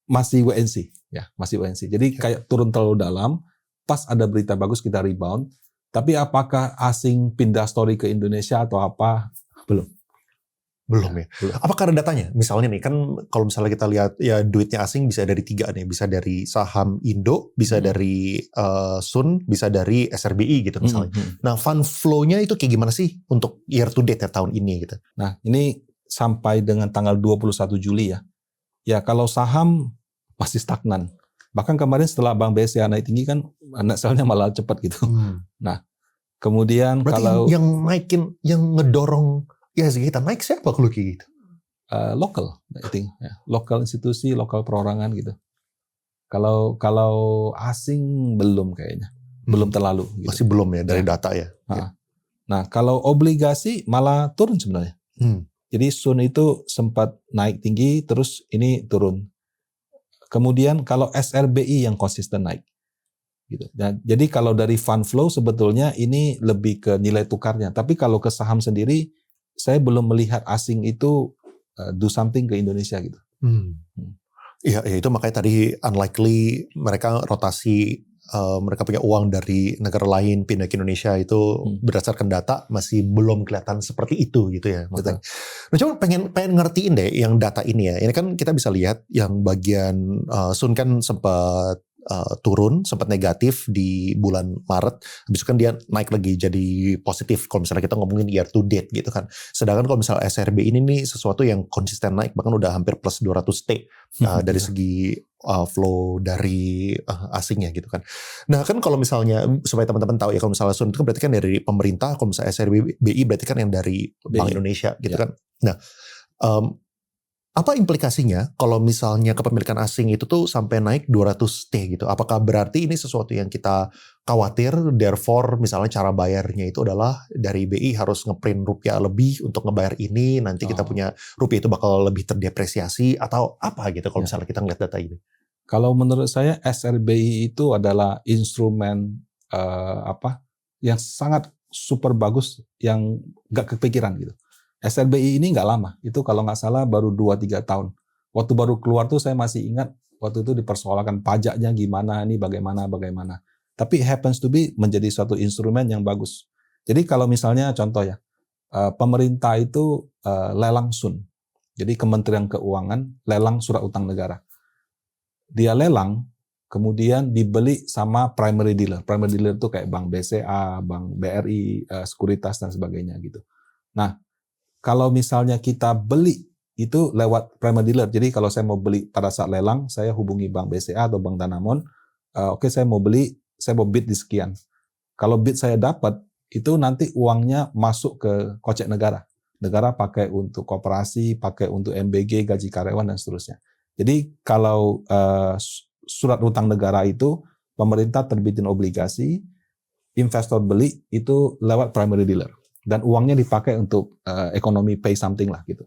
masih wait and see, ya, masih wait and see. Jadi kayak turun terlalu dalam, pas ada berita bagus kita rebound. Tapi apakah asing pindah story ke Indonesia atau apa? Belum ya. Belum. Apakah ada datanya? Misalnya nih kan kalau misalnya kita lihat ya duitnya asing bisa dari 3 nih, bisa dari saham Indo, bisa dari Sun, bisa dari SRBI gitu misalnya. Nah, fund flow-nya itu kayak gimana sih untuk year to date ya tahun ini gitu? Nah, ini sampai dengan tanggal 21 Juli ya. Ya kalau saham masih stagnan. Bahkan kemarin setelah Bank BCA naik tinggi kan net sell-nya malah cepat gitu. Nah, kemudian berarti kalau yang naikin, yang ngedorong IHSG kita naik siapa kalau kayak gitu? Lokal, I think. Ya. Lokal institusi, lokal perorangan gitu. Kalau asing belum kayaknya. Belum terlalu. Gitu. Masih belum ya dari data ya. Nah, kalau obligasi malah turun sebenarnya. Jadi Sun itu sempat naik tinggi, terus ini turun. Kemudian kalau SRBI yang konsisten naik. Gitu. Dan, jadi kalau dari fund flow sebetulnya ini lebih ke nilai tukarnya. Tapi kalau ke saham sendiri, saya belum melihat asing itu do something ke Indonesia gitu. Iya, itu makanya tadi unlikely mereka rotasi, mereka punya uang dari negara lain pindah ke Indonesia itu berdasarkan data masih belum kelihatan seperti itu gitu ya. Maksudnya. Nah, coba pengen ngertiin deh yang data ini ya. Ini kan kita bisa lihat yang bagian Sun kan sempat turun, sempat negatif di bulan Maret. Habis itu kan dia naik lagi jadi positif kalau misalnya kita ngomongin year to date gitu kan. Sedangkan kalau misalnya SRB ini nih sesuatu yang konsisten naik, bahkan udah hampir plus 200T dari segi flow dari asingnya gitu kan. Nah kan kalau misalnya supaya teman-teman tahu ya, kalau misalnya Sun itu kan berarti kan dari pemerintah, kalau misalnya SRBI berarti kan yang dari Bank Indonesia gitu kan. Nah apa implikasinya kalau misalnya kepemilikan asing itu tuh sampai naik 200T gitu? Apakah berarti ini sesuatu yang kita khawatir, therefore misalnya cara bayarnya itu adalah dari BI harus ngeprint rupiah lebih untuk ngebayar ini, nanti kita punya rupiah itu bakal lebih terdepresiasi atau apa gitu kalau misalnya kita ngeliat data ini? Kalau menurut saya SRBI itu adalah instrumen yang sangat super bagus yang gak kepikiran gitu. SRBI ini nggak lama, itu kalau nggak salah baru 2-3 tahun. Waktu baru keluar tuh saya masih ingat, waktu itu dipersoalkan pajaknya gimana, ini bagaimana. Tapi happens to be menjadi suatu instrumen yang bagus. Jadi kalau misalnya contoh ya, pemerintah itu lelang Sun. Jadi Kementerian Keuangan lelang surat utang negara. Dia lelang, kemudian dibeli sama primary dealer. Primary dealer itu kayak Bank BCA, Bank BRI, Sekuritas dan sebagainya gitu. Nah, kalau misalnya kita beli itu lewat primary dealer. Jadi kalau saya mau beli pada saat lelang, saya hubungi Bank BCA atau Bank Danamon. Oke, saya mau beli, saya mau bid di sekian. Kalau bid saya dapat, itu nanti uangnya masuk ke kocek negara. Negara pakai untuk koperasi, pakai untuk MBG, gaji karyawan dan seterusnya. Jadi kalau surat utang negara itu pemerintah terbitin obligasi, investor beli itu lewat primary dealer dan uangnya dipakai untuk ekonomi pay something lah gitu.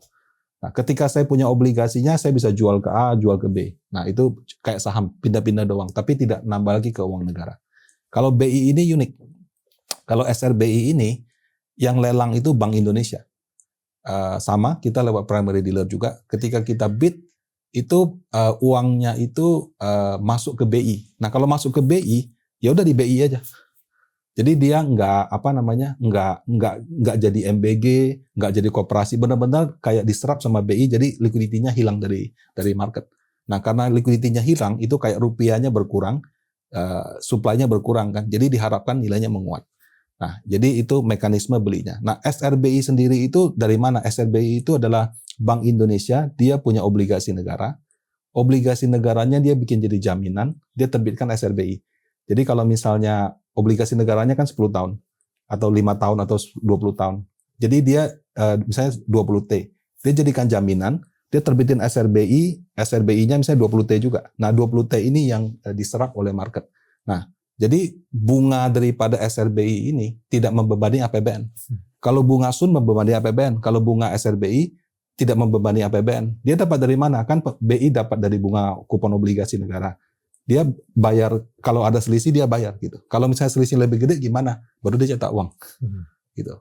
Nah, ketika saya punya obligasinya, saya bisa jual ke A, jual ke B. Nah, itu kayak saham, pindah-pindah doang, tapi tidak nambah lagi ke uang negara. Kalau BI ini unik. Kalau SRBI ini, yang lelang itu Bank Indonesia. Sama, kita lewat primary dealer juga. Ketika kita bid, itu uangnya itu masuk ke BI. Nah, kalau masuk ke BI, ya udah di BI aja. Jadi dia nggak jadi MBG, nggak jadi koperasi, benar-benar kayak diserap sama BI, jadi liquidity-nya hilang dari market. Nah, karena liquidity-nya hilang, itu kayak rupiahnya berkurang, supply-nya berkurang kan, jadi diharapkan nilainya menguat. Nah, jadi itu mekanisme belinya. Nah, SRBI sendiri itu dari mana? SRBI itu adalah Bank Indonesia, dia punya obligasi negara. Obligasi negaranya dia bikin jadi jaminan, dia terbitkan SRBI. Jadi kalau misalnya obligasi negaranya kan 10 tahun, atau 5 tahun, atau 20 tahun. Jadi dia misalnya 20T. Dia jadikan jaminan, dia terbitin SRBI, SRBI-nya misalnya 20T juga. Nah 20T ini yang diserap oleh market. Nah, jadi bunga daripada SRBI ini tidak membebani APBN. Kalau bunga Sun membebani APBN, kalau bunga SRBI tidak membebani APBN. Dia dapat dari mana? Kan BI dapat dari bunga kupon obligasi negara. Dia bayar, kalau ada selisih dia bayar gitu. Kalau misalnya selisih lebih gede gimana? Baru dia cetak uang. Gitu.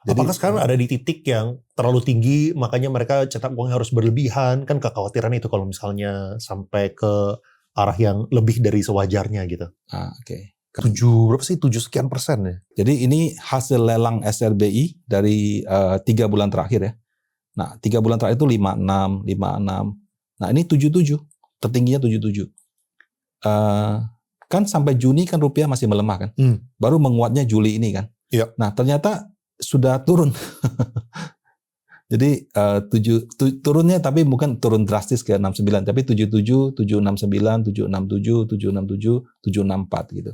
Jadi, apakah sekarang ada di titik yang terlalu tinggi, makanya mereka cetak uangnya harus berlebihan? Kan kekhawatiran itu kalau misalnya sampai ke arah yang lebih dari sewajarnya gitu. Oke. 7 sekian persen ya. Jadi ini hasil lelang SRBI dari 3 bulan terakhir ya. Nah 3 bulan terakhir itu 56. Nah ini 77, tertingginya 77. Kan sampai Juni kan rupiah masih melemah kan. Baru menguatnya Juli ini kan. Iya. Nah ternyata sudah turun. Jadi turunnya tapi bukan turun drastis ke 69, tapi 77, 769, 767, 767, 764 gitu.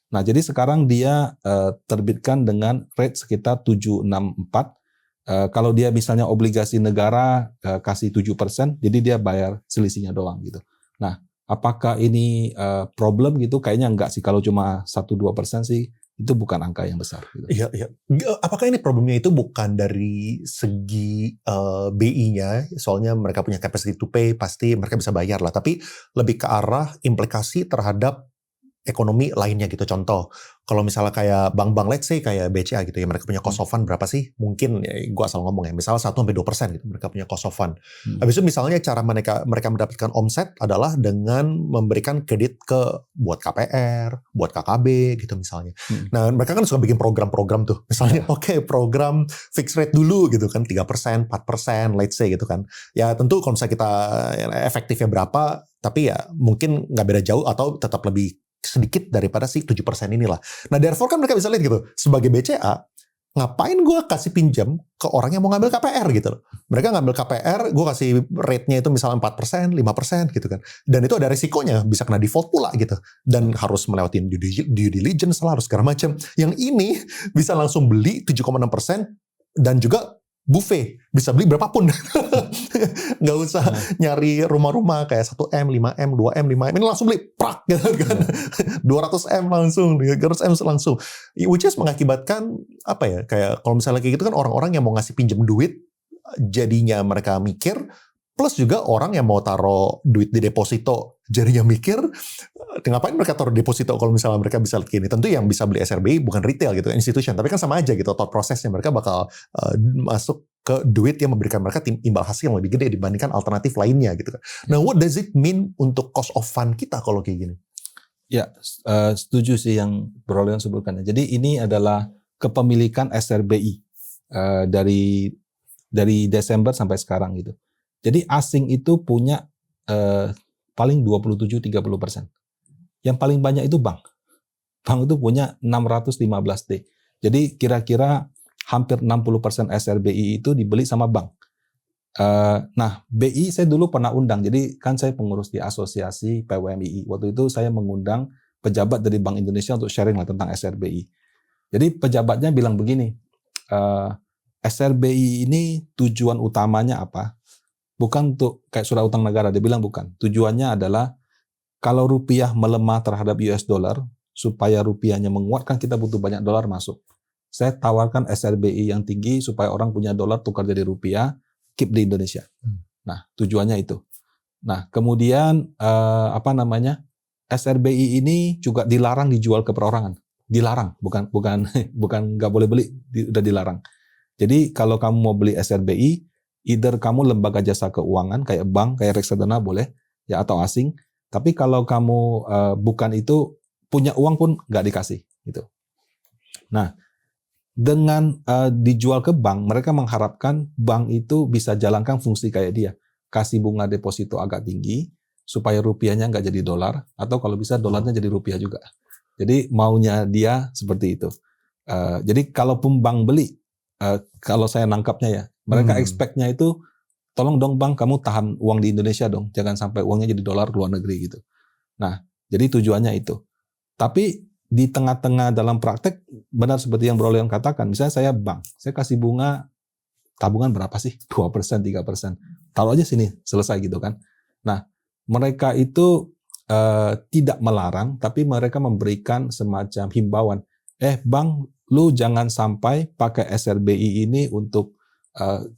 Nah, jadi sekarang dia terbitkan dengan rate sekitar 764. Kalau dia misalnya obligasi negara kasih 7%, jadi dia bayar selisihnya doang gitu. Nah, apakah ini problem gitu? Kayaknya enggak sih. Kalau cuma 1-2% sih, itu bukan angka yang besar. Gitu. Iya, iya. Apakah ini problemnya itu bukan dari segi BI-nya, soalnya mereka punya capacity to pay, pasti mereka bisa bayar lah. Tapi lebih ke arah implikasi terhadap ekonomi lainnya gitu. Contoh, kalau misalnya kayak bank-bank let's say kayak BCA gitu ya, mereka punya cost of fund berapa sih? Mungkin ya, gue asal ngomong ya, misalnya 1-2% gitu mereka punya cost of fund. Habis itu misalnya cara mereka mendapatkan omset adalah dengan memberikan kredit buat KPR, buat KKB gitu misalnya. Nah, mereka kan suka bikin program-program tuh. Misalnya program fixed rate dulu gitu kan, 3%, 4%, let's say gitu kan. Ya tentu kalau misalnya kita efektifnya berapa, tapi ya mungkin nggak beda jauh atau tetap lebih sedikit daripada si 7% inilah. Nah, therefore kan mereka bisa lihat gitu, sebagai BCA, ngapain gue kasih pinjam ke orang yang mau ngambil KPR gitu loh. Mereka ngambil KPR, gue kasih rate-nya itu misalnya 4%, 5% gitu kan. Dan itu ada risikonya, bisa kena default pula gitu. Dan harus melewati due diligence lah, harus segala macam. Yang ini bisa langsung beli 7,6% dan juga buffet, bisa beli berapapun. Nggak usah nyari rumah-rumah kayak 1M, 5M, 2M, 5M. Ini langsung beli, prak gitu kan. 200M langsung, 300M langsung. Which is mengakibatkan, apa ya, kayak kalau misalnya kayak gitu kan orang-orang yang mau ngasih pinjam duit, jadinya mereka mikir, plus juga orang yang mau taruh duit di deposito, jadinya mikir, ngapain mereka taruh deposito kalau misalnya mereka bisa lihat gini. Tentu yang bisa beli SRBI bukan retail gitu, institution. Tapi kan sama aja gitu, thought prosesnya mereka bakal masuk ke duit yang memberikan mereka imbal hasil yang lebih gede dibandingkan alternatif lainnya gitu kan. Nah, what does it mean untuk cost of fund kita kalau kayak gini? Ya, setuju sih yang Bro Leon sebutkan. Jadi ini adalah kepemilikan SRBI dari Desember sampai sekarang gitu. Jadi asing itu punya paling 27-30%. Yang paling banyak itu bank. Bank itu punya 615T. Jadi kira-kira hampir 60% SRBI itu dibeli sama bank. Nah, BI saya dulu pernah undang. Jadi kan saya pengurus di Asosiasi PWMII. Waktu itu saya mengundang pejabat dari Bank Indonesia untuk sharing lah tentang SRBI. Jadi pejabatnya bilang begini, SRBI ini tujuan utamanya apa? Bukan untuk kayak surat utang negara. Dia bilang bukan. Tujuannya adalah kalau rupiah melemah terhadap US dollar, supaya rupiahnya menguat kan kita butuh banyak dolar masuk. Saya tawarkan SRBI yang tinggi supaya orang punya dolar tukar jadi rupiah, keep di Indonesia. Nah, tujuannya itu. Nah, kemudian SRBI ini juga dilarang dijual ke perorangan. Dilarang, bukan nggak boleh beli, udah dilarang. Jadi kalau kamu mau beli SRBI, either kamu lembaga jasa keuangan kayak bank, kayak reksadana boleh, ya atau asing. Tapi kalau kamu bukan itu, punya uang pun nggak dikasih, gitu. Nah, dengan dijual ke bank, mereka mengharapkan bank itu bisa jalankan fungsi kayak dia, kasih bunga deposito agak tinggi supaya rupiahnya nggak jadi dolar, atau kalau bisa dolarnya jadi rupiah juga. Jadi maunya dia seperti itu. Jadi kalaupun bank beli, kalau saya nangkapnya ya, mereka expect-nya itu, tolong dong bank kamu tahan uang di Indonesia dong, jangan sampai uangnya jadi dolar ke luar negeri gitu. Nah, jadi tujuannya itu. Tapi di tengah-tengah dalam praktek, benar seperti yang Bro Leon katakan, misalnya saya bank, saya kasih bunga tabungan berapa sih? 2%, 3%. Taruh aja sini, selesai gitu kan. Nah, mereka itu tidak melarang, tapi mereka memberikan semacam himbauan. Bang, lu jangan sampai pakai SRBI ini untuk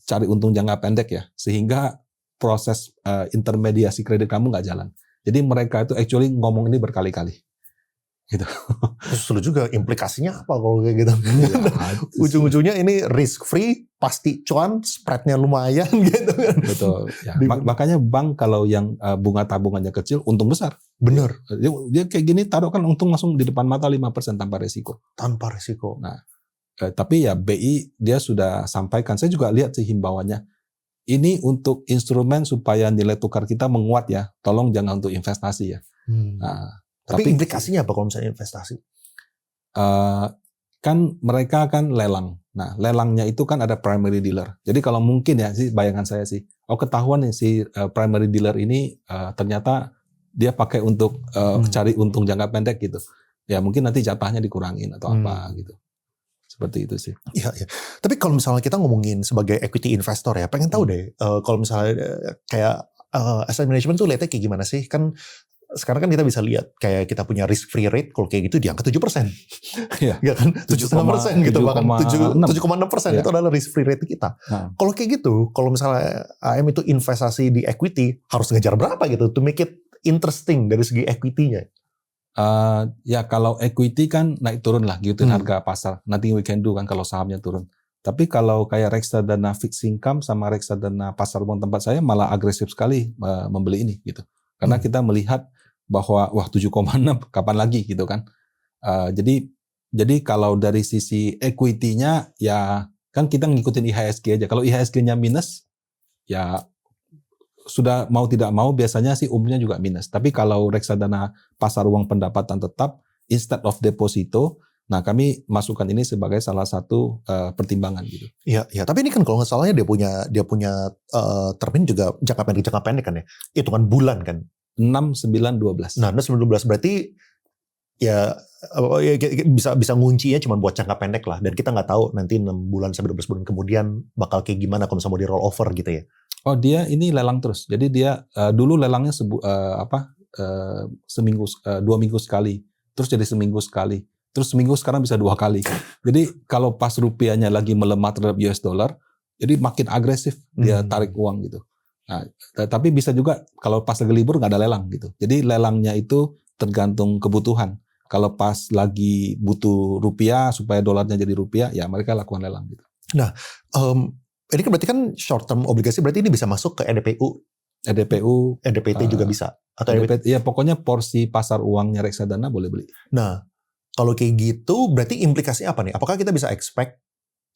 cari untung jangka pendek ya, sehingga proses intermediasi kredit kamu nggak jalan. Jadi mereka itu actually ngomong ini berkali-kali. Gitu. Terus juga implikasinya apa kalau kayak gitu? Ya, ujung-ujungnya ini risk free, pasti cuan, spreadnya lumayan gitu kan. Betul. Ya, makanya bank kalau yang bunga tabungannya kecil, untung besar. Bener. Dia kayak gini taruh kan untung langsung di depan mata 5% tanpa resiko. Tanpa resiko. Nah, tapi ya BI dia sudah sampaikan, saya juga lihat sih himbauannya. Ini untuk instrumen supaya nilai tukar kita menguat ya. Tolong jangan untuk investasi ya. Nah, tapi implikasinya apa kalau misalnya investasi? Kan mereka kan lelang. Nah, lelangnya itu kan ada primary dealer. Jadi kalau mungkin ya sih bayangan saya sih, ketahuan nih si primary dealer ini ternyata dia pakai untuk cari untung jangka pendek gitu. Ya mungkin nanti jatahnya dikurangin atau apa gitu. Seperti itu sih. Iya, iya. Tapi kalau misalnya kita ngomongin sebagai equity investor ya, pengen tahu deh kalau misalnya kayak asset management tuh lihatnya kayak gimana sih? Kan sekarang kan kita bisa lihat kayak kita punya risk free rate kalau kayak gitu di angka 7%. Iya. Ya kan? 7,5% gitu, bahkan 7,6% itu adalah risk free rate kita. Kalau kayak gitu, kalau misalnya AM itu investasi di equity, harus ngejar berapa gitu to make it interesting dari segi equity-nya? Ya kalau equity kan naik turun lah gitu harga pasar. Nothing we can do kan kalau sahamnya turun. Tapi kalau kayak reksadana fixed income sama reksadana pasar uang tempat saya malah agresif sekali membeli ini gitu. Karena kita melihat bahwa 7,6 kapan lagi gitu kan. Jadi kalau dari sisi equity-nya ya kan kita ngikutin IHSG aja. Kalau IHSG-nya minus ya sudah mau tidak mau biasanya sih umumnya juga minus. Tapi kalau reksadana pasar uang pendapatan tetap instead of deposito, nah kami masukkan ini sebagai salah satu pertimbangan gitu. Iya, iya. Tapi ini kan kalau nggak salahnya dia punya termin juga jangka pendek kan ya. Hitungan bulan kan. 6, 9, 12. Nah, 6, 9, 12 berarti ya bisa nguncinya cuma buat jangka pendek lah. Dan kita nggak tahu nanti 6 bulan sampai 12 bulan kemudian bakal kayak gimana kalau misalnya mau di roll over gitu ya. Oh, dia ini lelang terus. Jadi dia dulu lelangnya seminggu 2 minggu sekali. Terus jadi seminggu sekali. Terus seminggu sekarang bisa 2 kali. Jadi kalau pas rupiahnya lagi melemah terhadap US dollar, jadi makin agresif dia tarik uang gitu. Nah, tapi bisa juga kalau pas lagi libur nggak ada lelang gitu. Jadi lelangnya itu tergantung kebutuhan. Kalau pas lagi butuh rupiah supaya dolarnya jadi rupiah, ya mereka lakukan lelang gitu. Nah, ini kan berarti kan short term obligasi berarti ini bisa masuk ke EDPU, EDPT juga bisa. Atau EDPT, ya pokoknya porsi pasar uangnya reksadana boleh beli. Nah, kalau kayak gitu berarti implikasinya apa nih? Apakah kita bisa expect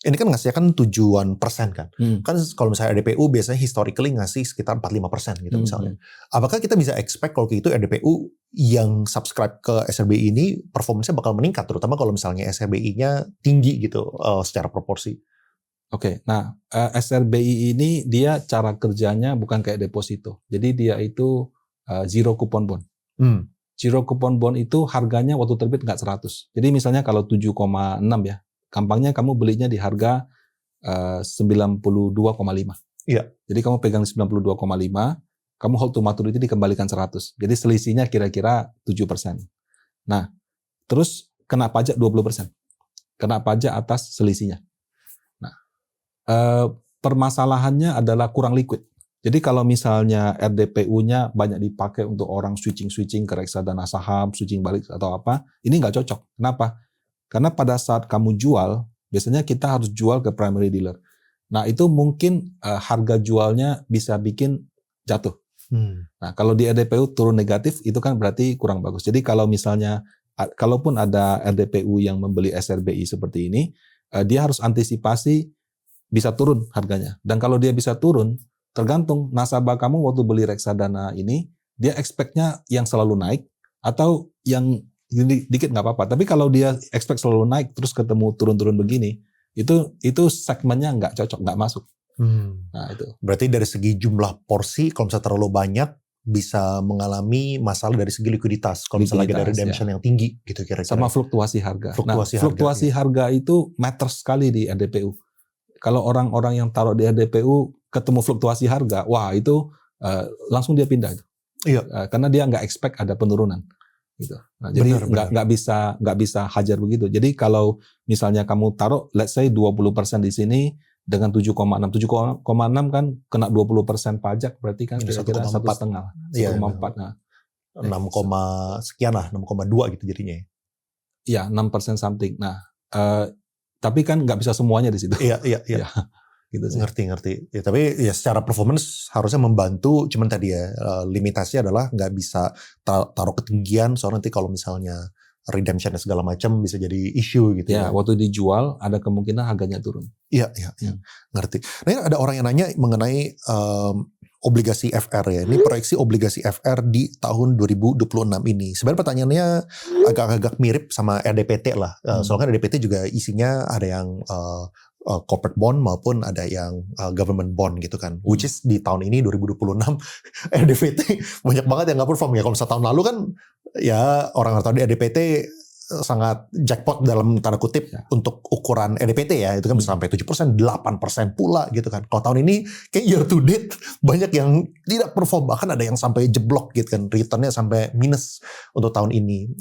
Ini kan ngasih kan tujuan persen kan. Kan kalau misalnya RDPU biasanya historically ngasih sekitar 45% gitu misalnya. Apakah kita bisa expect kalau gitu RDPU yang subscribe ke SRBI ini performance-nya bakal meningkat, terutama kalau misalnya SRBI-nya tinggi gitu secara proporsi? Oke, nah SRBI ini dia cara kerjanya bukan kayak deposito. Jadi dia itu zero coupon bond. Zero coupon bond itu harganya waktu terbit nggak 100. Jadi misalnya kalau 7,6 ya, gampangnya kamu belinya di harga 92,5. Iya. Jadi kamu pegang 92,5, kamu hold to maturity dikembalikan 100. Jadi selisihnya kira-kira 7%. Nah, terus kena pajak 20%. Kena pajak atas selisihnya. Nah, permasalahannya adalah kurang liquid. Jadi kalau misalnya RDPU-nya banyak dipakai untuk orang switching ke reksadana saham, switching balik atau apa, ini nggak cocok. Kenapa? Karena pada saat kamu jual, biasanya kita harus jual ke primary dealer. Nah itu mungkin harga jualnya bisa bikin jatuh. Nah kalau di RDPU turun negatif, itu kan berarti kurang bagus. Jadi kalau misalnya, kalaupun ada RDPU yang membeli SRBI seperti ini, dia harus antisipasi bisa turun harganya. Dan kalau dia bisa turun, tergantung nasabah kamu waktu beli reksadana ini, dia expect-nya yang selalu naik, atau yang dikit nggak apa-apa. Tapi kalau dia expect selalu naik terus ketemu turun-turun begini, itu segmennya nggak cocok, nggak masuk. Nah itu. Berarti dari segi jumlah porsi, kalau misalnya terlalu banyak bisa mengalami masalah dari segi likuiditas. Kalau misalnya lagi ada redemption yang tinggi, gitu kira-kira. Sama fluktuasi harga. Fluktuasi harga itu matter sekali di RDPU. Kalau orang-orang yang taruh di RDPU ketemu fluktuasi harga, wah itu langsung dia pindah. Iya. Karena dia nggak expect ada penurunan. Gitu. Nah, jadi nggak bisa hajar begitu. Jadi kalau misalnya kamu taruh, let's say 20% di sini dengan 7,6 kan kena 20% pajak, berarti kan kira-kira 1,5, 1,4. Nah, 6, sekian lah, 6,2 gitu jadinya. Iya, 6% something. Nah, tapi kan nggak bisa semuanya di situ. Iya. Gitu sih. Ngerti. Ya, tapi ya secara performance harusnya membantu, cuman tadi ya limitasinya adalah nggak bisa taruh ketinggian, soalnya nanti kalau misalnya redemption segala macam bisa jadi isu gitu. Ya, waktu dijual ada kemungkinan harganya turun. Iya. Ngerti. Nah, ada orang yang nanya mengenai obligasi FR ya. Ini proyeksi obligasi FR di tahun 2026 ini. Sebenarnya pertanyaannya agak-agak mirip sama RDPT lah. Soalnya kan RDPT juga isinya ada yang corporate bond maupun ada yang government bond gitu kan. Which is di tahun ini 2026 RDPT banyak banget yang nggak perform ya. Kalau misalnya tahun lalu kan ya orang tahu di RDPT sangat jackpot dalam tanda kutip untuk ukuran RDPT ya. Itu kan bisa sampai 7%, 8% pula gitu kan. Kalau tahun ini kayak year to date banyak yang tidak perform. Bahkan ada yang sampai jeblok gitu kan. Returnnya sampai minus untuk tahun ini.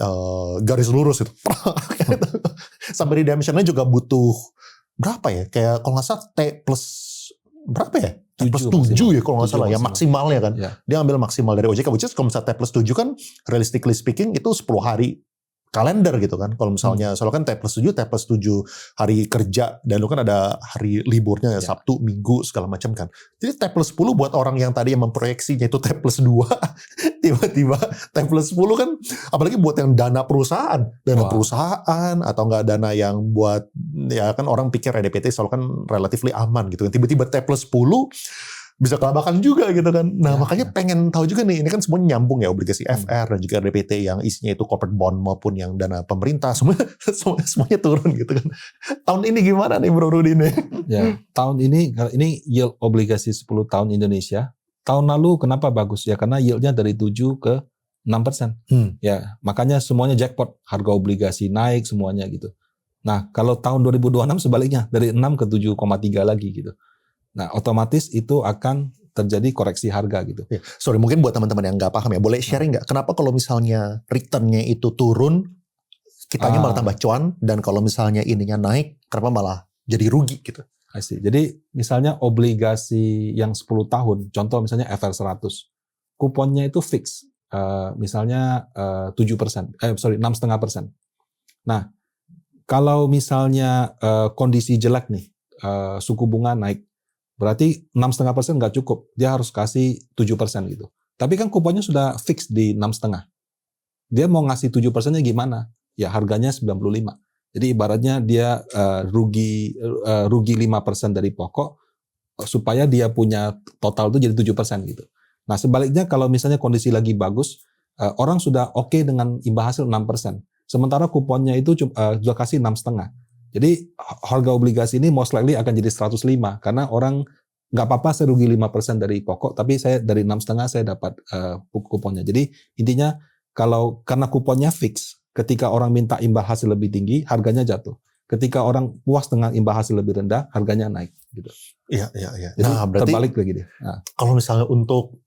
Garis lurus itu. Sampai redemptionnya juga butuh berapa ya? Kayak kalau nggak salah T plus berapa ya? T plus 7 ya kalau nggak salah ya maksimalnya kan. Dia ambil maksimal dari OJK. Which is kalau misalnya T plus 7 kan realistically speaking itu 10 hari kalender gitu kan. Kalau misalnya soalnya kan T plus 7 hari kerja dan lu kan ada hari liburnya ya, Sabtu, Minggu segala macam kan. Jadi T plus 10 buat orang yang tadi yang memproyeksinya itu T plus 2 tiba-tiba T plus 10 kan apalagi buat yang dana perusahaan atau enggak dana yang buat ya kan orang pikir RDPT selalu kan relatively aman gitu kan. Tiba-tiba T plus 10 bisa kelabakan juga gitu kan. Nah makanya pengen tahu juga nih, ini kan semuanya nyambung ya, obligasi FR dan juga RDPT yang isinya itu corporate bond maupun yang dana pemerintah, semuanya turun gitu kan. Tahun ini gimana nih Bro Rudy nih? Ya, tahun ini yield obligasi 10 tahun Indonesia. Tahun lalu kenapa bagus? Ya karena yieldnya dari 7 ke 6%. Ya, makanya semuanya jackpot, harga obligasi naik semuanya gitu. Nah, kalau tahun 2026 sebaliknya, dari 6 ke 7,3 lagi gitu. Nah, otomatis itu akan terjadi koreksi harga gitu. Ya, sorry, mungkin buat teman-teman yang nggak paham ya, boleh sharing nggak? Kenapa kalau misalnya returnnya itu turun, kitanya malah tambah cuan, dan kalau misalnya ininya naik, kenapa malah jadi rugi gitu? I see. Jadi misalnya obligasi yang 10 tahun, contoh misalnya FR 100, kuponnya itu fix, misalnya 7%, 6,5%. Nah, kalau misalnya kondisi jelek nih, suku bunga naik, berarti 6,5% nggak cukup, dia harus kasih 7% gitu. Tapi kan kuponnya sudah fix di 6,5. Dia mau ngasih 7%-nya gimana? Ya harganya 95. Jadi ibaratnya dia rugi 5% dari pokok supaya dia punya total itu jadi 7% gitu. Nah, sebaliknya kalau misalnya kondisi lagi bagus, orang sudah oke dengan imbal hasil 6%. Sementara kuponnya itu sudah kasih 6,5. Jadi harga obligasi ini most likely akan jadi 105 karena orang nggak apa-apa saya rugi 5% dari pokok, tapi saya dari 6,5 saya dapat kuponnya. Jadi intinya karena kuponnya fix, ketika orang minta imbal hasil lebih tinggi, harganya jatuh. Ketika orang puas dengan imbal hasil lebih rendah, harganya naik. Gitu. Iya. Jadi Berarti terbalik lagi deh. Nah. Kalau misalnya untuk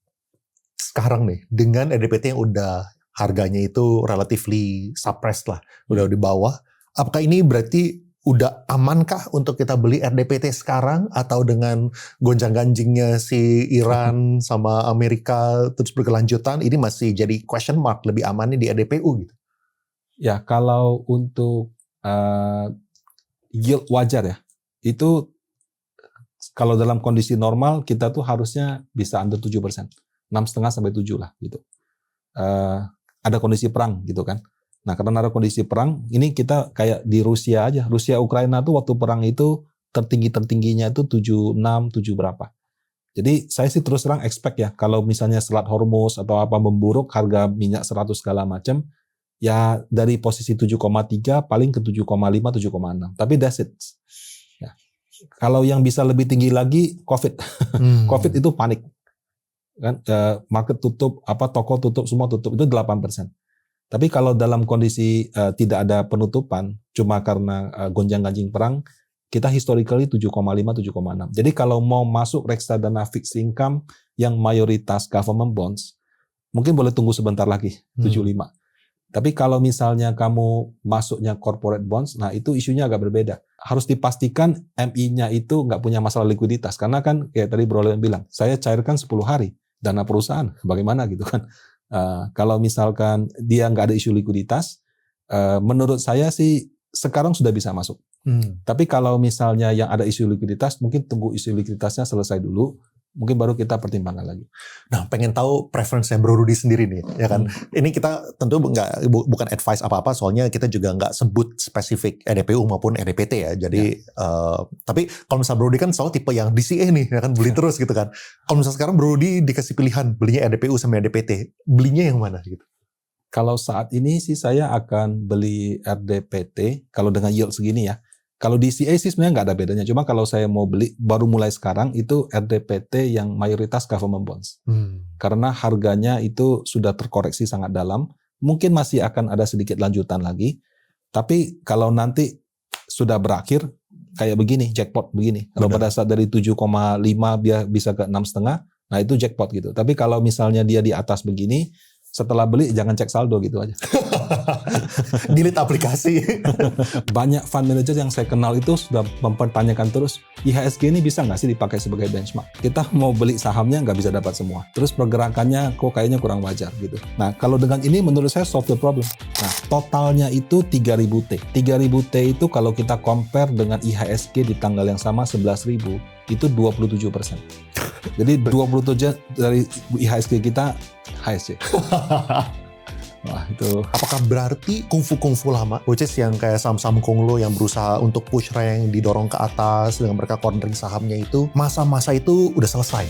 sekarang nih, dengan RDPT yang udah harganya itu relatively suppressed lah, udah di bawah, apakah ini berarti udah amankah untuk kita beli RDPT sekarang, atau dengan gonjang-ganjingnya si Iran sama Amerika terus berkelanjutan, ini masih jadi question mark, lebih amannya di RDPU gitu? Ya, kalau untuk yield wajar ya, itu kalau dalam kondisi normal kita tuh harusnya bisa under 7%, 6,5 sampai 7 lah gitu. Ada kondisi perang gitu kan. Nah, karena ada kondisi perang, ini kita kayak di Rusia aja. Rusia Ukraina tuh waktu perang itu tertingginya itu 76, 7 berapa. Jadi saya sih terus terang expect ya, kalau misalnya Selat Hormuz atau apa memburuk, harga minyak 100 segala macam, ya dari posisi 7,3 paling ke 7,5, 7,6. Tapi that's it. Ya. Kalau yang bisa lebih tinggi lagi, COVID. COVID itu panik. Kan market tutup, toko tutup, semua tutup, itu 8%. Tapi kalau dalam kondisi tidak ada penutupan, cuma karena gonjang-ganjing perang, kita historically 7,5, 7,6. Jadi kalau mau masuk reksadana fixed income yang mayoritas government bonds, mungkin boleh tunggu sebentar lagi, 75. Tapi kalau misalnya kamu masuknya corporate bonds, nah itu isunya agak berbeda. Harus dipastikan MI-nya itu nggak punya masalah likuiditas. Karena kan kayak tadi Bro Leon bilang, saya cairkan 10 hari dana perusahaan, bagaimana gitu kan. Kalau misalkan dia nggak ada isu likuiditas, menurut saya sih sekarang sudah bisa masuk. Tapi kalau misalnya yang ada isu likuiditas, mungkin tunggu isu likuiditasnya selesai dulu, mungkin baru kita pertimbangkan lagi. Nah, pengen tahu preference-nya Bro Rudy sendiri nih, ya kan? Ini kita tentu bukan advice apa-apa, soalnya kita juga nggak sebut spesifik RDPU maupun RDPT ya. Jadi, tapi kalau misalnya Bro Rudy kan selalu tipe yang DCA nih, ya kan, beli terus gitu kan. Kalau misalnya sekarang Bro Rudy dikasih pilihan belinya RDPU sama RDPT, belinya yang mana gitu? Kalau saat ini sih saya akan beli RDPT kalau dengan yield segini ya. Kalau DCA sih sebenarnya nggak ada bedanya. Cuma kalau saya mau beli baru mulai sekarang itu RDPT yang mayoritas government bonds. Karena harganya itu sudah terkoreksi sangat dalam. Mungkin masih akan ada sedikit lanjutan lagi. Tapi kalau nanti sudah berakhir kayak begini, jackpot begini. Kalau pada saat dari 7,5 bisa ke 6,5, nah itu jackpot gitu. Tapi kalau misalnya dia di atas begini, setelah beli jangan cek saldo gitu aja. Delete aplikasi. Banyak fund manager yang saya kenal itu sudah mempertanyakan terus, IHSG ini bisa nggak sih dipakai sebagai benchmark? Kita mau beli sahamnya nggak bisa dapat semua. Terus pergerakannya kok kayaknya kurang wajar gitu. Nah, kalau dengan ini menurut saya solve the problem. Nah, totalnya itu 3.000 T. 3.000 T itu kalau kita compare dengan IHSG di tanggal yang sama 11.000, itu 27%. Jadi 27 dari IHSG kita HSG. Wah, itu. Apakah berarti kungfu lama, which is yang kayak saham-saham Konglo yang berusaha untuk push rank, didorong ke atas dengan mereka cornering sahamnya itu, masa-masa itu udah selesai?